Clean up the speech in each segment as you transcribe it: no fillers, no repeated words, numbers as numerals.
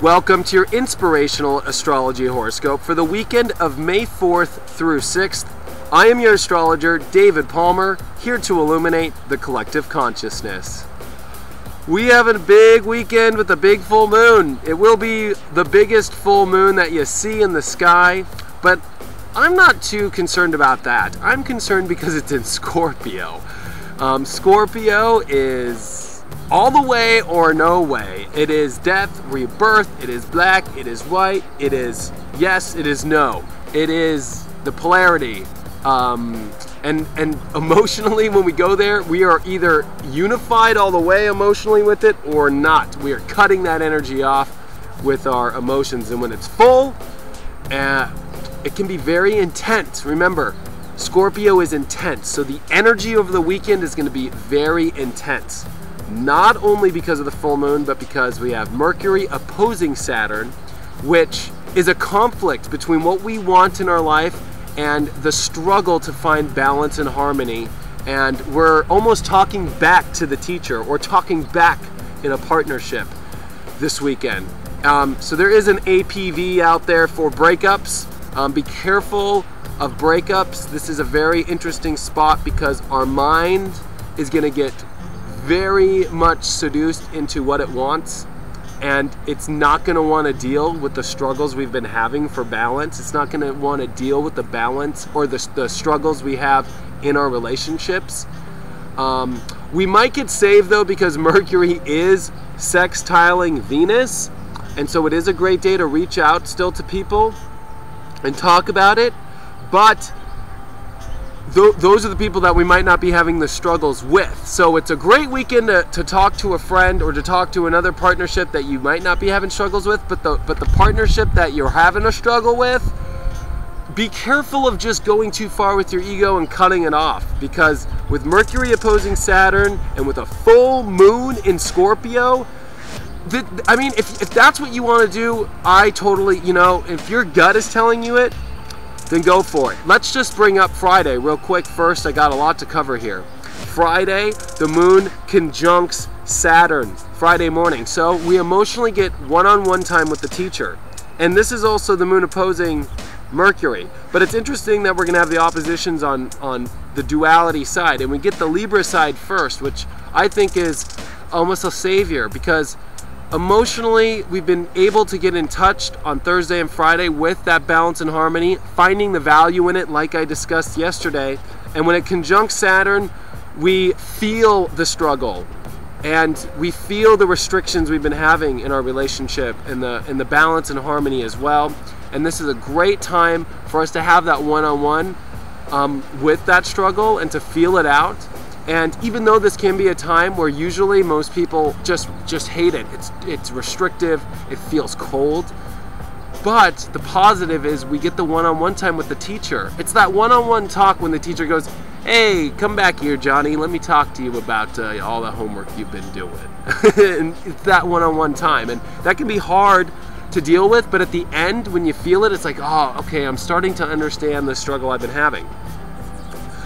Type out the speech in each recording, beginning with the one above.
Welcome to your Inspirational Astrology Horoscope for the weekend of May 4th through 6th. I am your astrologer, David Palmer, here to illuminate the collective consciousness. We have a big weekend with a big full moon. It will be the biggest full moon that you see in the sky, but I'm not too concerned about that. I'm concerned because it's in Scorpio. Scorpio is all the way or no way. It is death, rebirth, it is black, it is white, it is yes, it is no. It is the polarity. And emotionally, when we go there, we are either unified all the way emotionally with it or not. We are cutting that energy off with our emotions. And when it's full, it can be very intense. Remember, Scorpio is intense. So the energy over the weekend is going to be very intense. Not only because of the full moon, but because we have Mercury opposing Saturn, which is a conflict between what we want in our life and the struggle to find balance and harmony. And we're almost talking back to the teacher or talking back in a partnership this weekend. So there is an APV out there for breakups. Be careful of breakups. This is a very interesting spot because our mind is going to get very much seduced into what it wants, and it's not going to want to deal with the struggles we've been having for balance. It's not going to want to deal with the balance or the struggles we have in our relationships. We might get saved though because Mercury is sextiling Venus, and so it is a great day to reach out still to people and talk about it, but those are the people that we might not be having the struggles with. So it's a great weekend to talk to a friend or to talk to another partnership that you might not be having struggles with, but the partnership that you're having a struggle with, be careful of just going too far with your ego and cutting it off, because with Mercury opposing Saturn and with a full moon in Scorpio, I mean, if that's what you want to do, I totally, if your gut is telling you it, then go for it. Let's just bring up Friday real quick first. I got a lot to cover here. Friday, the moon conjuncts Saturn Friday morning. So we emotionally get one-on-one time with the teacher. And this is also the moon opposing Mercury. But it's interesting that we're going to have the oppositions on the duality side. And we get the Libra side first, which I think is almost a savior, because emotionally, we've been able to get in touch on Thursday and Friday with that balance and harmony, finding the value in it like I discussed yesterday. And when it conjuncts Saturn, we feel the struggle and we feel the restrictions we've been having in our relationship and the balance and harmony as well. And this is a great time for us to have that one-on-one with that struggle and to feel it out. And even though this can be a time where usually most people just hate it, it's restrictive, it feels cold, but the positive is we get the one-on-one time with the teacher. It's that one-on-one talk when the teacher goes, "Hey, come back here, Johnny, let me talk to you about all the homework you've been doing." And it's that one-on-one time, and that can be hard to deal with, but at the end, when you feel it, it's like, oh, okay, I'm starting to understand the struggle I've been having.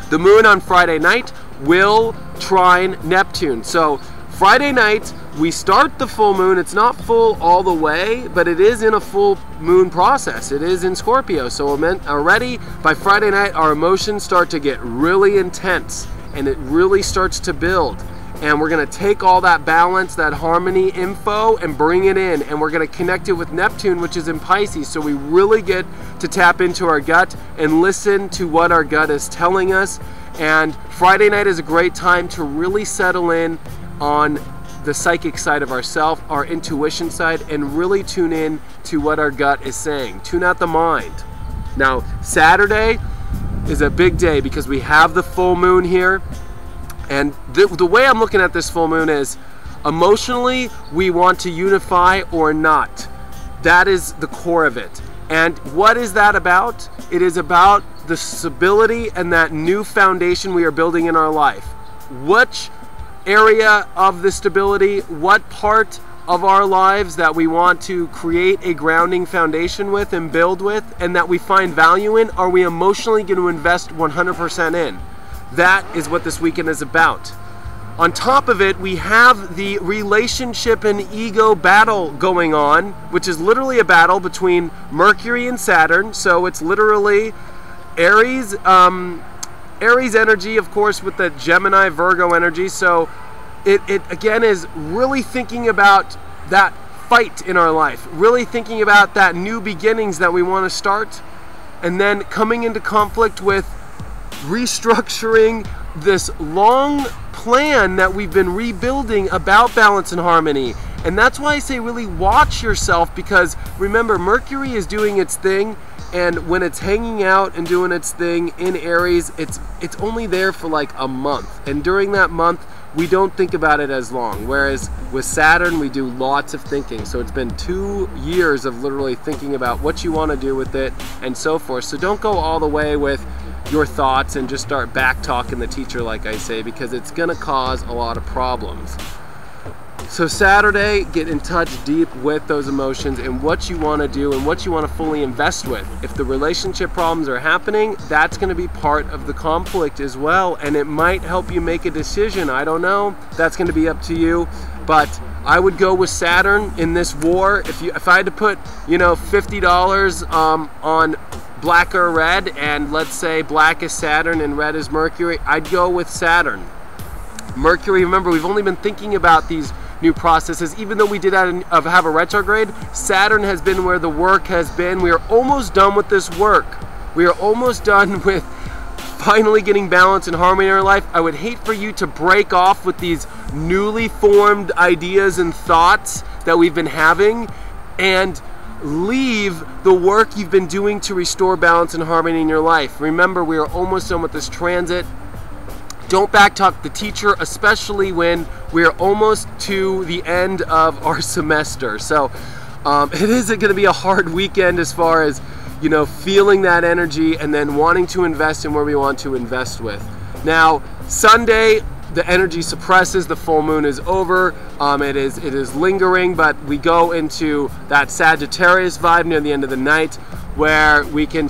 The moon on Friday night will trine Neptune. So Friday night, we start the full moon. It's not full all the way, but it is in a full moon process. It is in Scorpio. So already by Friday night, our emotions start to get really intense and it really starts to build. And we're going to take all that balance, that harmony info, and bring it in. And we're going to connect it with Neptune, which is in Pisces. So we really get to tap into our gut and listen to what our gut is telling us. And Friday night is a great time to really settle in on the psychic side of ourself, our intuition side, and really tune in to what our gut is saying. Tune out the mind. Now, Saturday is a big day because we have the full moon here. And the way I'm looking at this full moon is emotionally we want to unify or not. That is the core of it. And what is that about? It is about the stability and that new foundation we are building in our life. Which area of the stability, what part of our lives that we want to create a grounding foundation with and build with and that we find value in, are we emotionally going to invest 100% in? That is what this weekend is about. On top of it, we have the relationship and ego battle going on, which is literally a battle between Mercury and Saturn. So it's literally Aries energy, of course, with the Gemini Virgo energy. So it again is really thinking about that fight in our life, really thinking about that new beginnings that we want to start, and then coming into conflict with restructuring this long plan that we've been rebuilding about balance and harmony. And that's why I say really watch yourself, because remember, Mercury is doing its thing, and when it's hanging out and doing its thing in Aries, it's only there for like a month, and during that month we don't think about it as long, whereas with Saturn we do lots of thinking. So it's been 2 years of literally thinking about what you want to do with it and so forth. So don't go all the way with your thoughts and just start back talking the teacher, like I say, because it's gonna cause a lot of problems. So Saturday, get in touch deep with those emotions and what you want to do and what you want to fully invest with. If the relationship problems are happening, that's going to be part of the conflict as well, and it might help you make a decision. I don't know. That's going to be up to you, but I would go with Saturn in this war. If I had to put, $50 on black or red, and let's say black is Saturn and red is Mercury, I'd go with Saturn. Mercury, remember, we've only been thinking about these new processes. Even though we did have a retrograde, Saturn has been where the work has been. We are almost done with this work. We are almost done with finally getting balance and harmony in our life. I would hate for you to break off with these newly formed ideas and thoughts that we've been having and leave the work you've been doing to restore balance and harmony in your life. Remember, we are almost done with this transit. Don't backtalk the teacher, especially when we're almost to the end of our semester. So it is going to be a hard weekend as far as, feeling that energy and then wanting to invest in where we want to invest with. Now, Sunday, the energy suppresses, the full moon is over. It is lingering, but we go into that Sagittarius vibe near the end of the night, where we can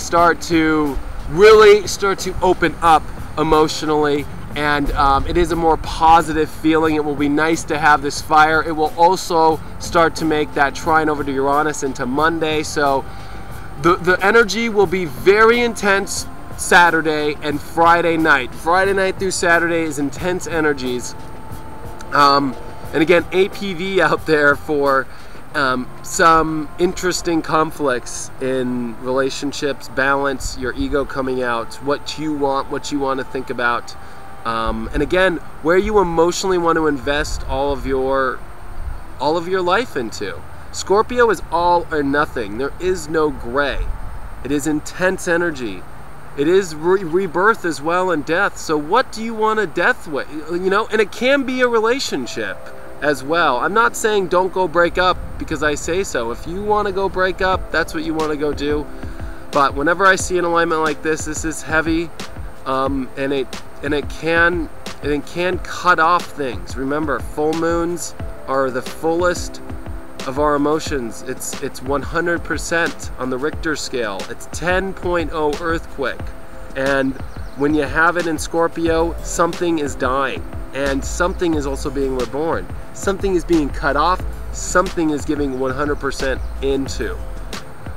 really start to open up emotionally. And it is a more positive feeling. It will be nice to have this fire. It will also start to make that trine over to Uranus into Monday. So the energy will be very intense Saturday and Friday night. Friday night through Saturday is intense energies. And again, APV out there for some interesting conflicts in relationships, balance, your ego coming out, what you want to think about. And again, where you emotionally want to invest all of your life into. Scorpio is all or nothing. There is no gray. It is intense energy. It is rebirth as well and death. So what do you want to death with? And it can be a relationship as well. I'm not saying don't go break up because I say so. If you want to go break up, that's what you want to go do. But whenever I see an alignment like this is heavy, and it can cut off things. Remember, full moons are the fullest of our emotions. It's 100% on the Richter scale. It's 10.0 earthquake. And when you have it in Scorpio, something is dying, and something is also being reborn. Something is being cut off. Something is giving 100% into.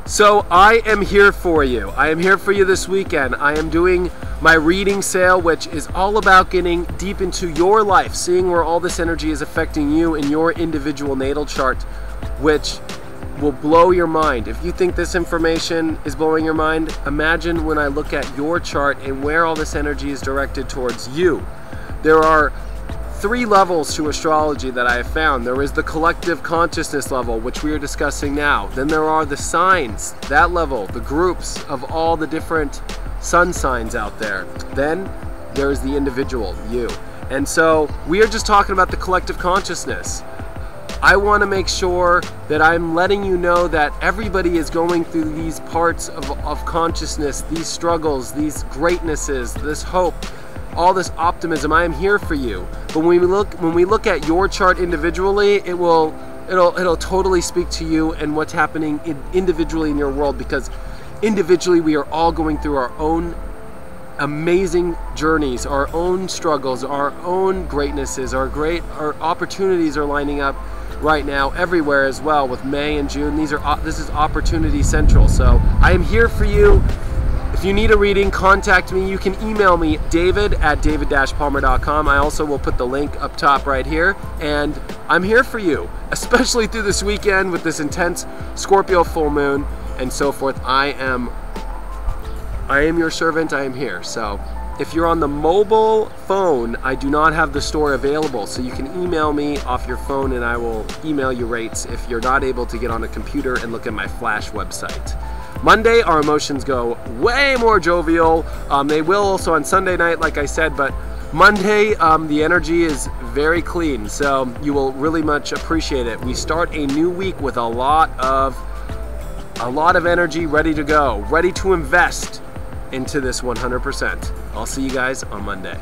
So I am here for you. I am here for you this weekend. I am doing my reading sale, which is all about getting deep into your life, seeing where all this energy is affecting you in your individual natal chart, which will blow your mind. If you think this information is blowing your mind, imagine when I look at your chart and where all this energy is directed towards you. There are 3 levels to astrology that I have found. There is the collective consciousness level, which we are discussing now. Then there are the signs, that level, the groups of all the different sun signs out there. Then there's the individual, you. And so we are just talking about the collective consciousness. I want to make sure that I'm letting you know that everybody is going through these parts of consciousness, these struggles, these greatnesses, this hope, all this optimism. I am here for you. But when we look at your chart individually, it'll totally speak to you and what's happening individually in your world, because individually we are all going through our own amazing journeys, our own struggles, our own greatnesses, our opportunities are lining up right now everywhere as well with May and June. This is opportunity central. So I am here for you. If you need a reading, contact me. You can email me, david@david-palmer.com. I also will put the link up top right here. And I'm here for you, especially through this weekend with this intense Scorpio full moon and so forth. I am your servant. I am here. So if you're on the mobile phone, I do not have the store available. So you can email me off your phone and I will email you rates if you're not able to get on a computer and look at my Flash website. Monday, our emotions go way more jovial. They will also on Sunday night, like I said, but Monday, the energy is very clean, so you will really much appreciate it. We start a new week with a lot of energy ready to go, ready to invest into this 100%. I'll see you guys on Monday.